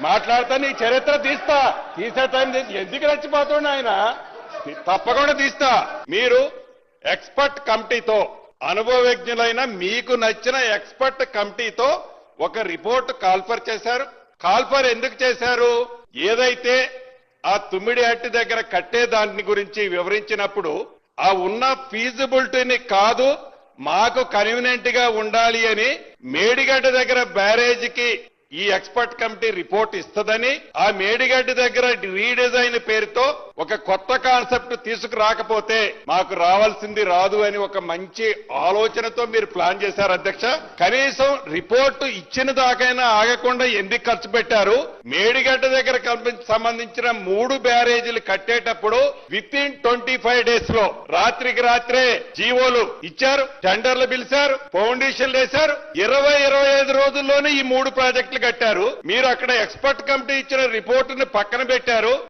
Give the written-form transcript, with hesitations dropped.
మాట్లాడతా నీ చరిత్ర తీసే టైం ఎందుకు రెచ్చిపోతుండే ఆయన తప్పకుండా తీస్తా. మీరు ఎక్స్పర్ట్ కమిటీతో అనుభవజ్ఞులైన మీకు నచ్చిన ఎక్స్పర్ట్ కమిటీతో ఒక రిపోర్ట్ కాల్ఫర్ చేశారు. కాల్ఫర్ ఎందుకు చేశారు? ఏదైతే ఆ తుమ్మిడి హట్టి దగ్గర కట్టే దాని గురించి వివరించినప్పుడు ఆ ఉన్న ఫీజిబిలిటీని కాదు మాకు కన్వీనియంట్ గా ఉండాలి అని మేడిగడ్డ దగ్గర బ్యారేజీకి ఈ ఎక్స్పర్ట్ కమిటీ రిపోర్ట్ ఇస్తుందని ఆ మేడిగడ్డ దగ్గర రీడిజైన్ పేరుతో ఒక కొత్త కాన్సెప్ట్ తీసుకురాకపోతే మాకు రావాల్సింది రాదు అని ఒక మంచి ఆలోచనతో మీరు ప్లాన్ చేశారు అధ్యక్ష. కనీసం రిపోర్టు ఇచ్చిన దాకైనా ఆగకుండా ఎందుకు ఖర్చు పెట్టారు? మేడిగడ్డ దగ్గర సంబంధించిన 3 బ్యారేజీలు కట్టేటప్పుడు విత్ ఇన్ 25 days లో రాత్రికి రాత్రే జీవోలు ఇచ్చారు, టెండర్లు పిలిచారు, ఫౌండేషన్లు వేశారు. 20-25 రోజుల్లోనే ఈ 3 ప్రాజెక్టులు కట్టారు. మీరు అక్కడ ఎక్స్పర్ట్ కమిటీ ఇచ్చిన రిపోర్టుని పక్కన పెట్టారు.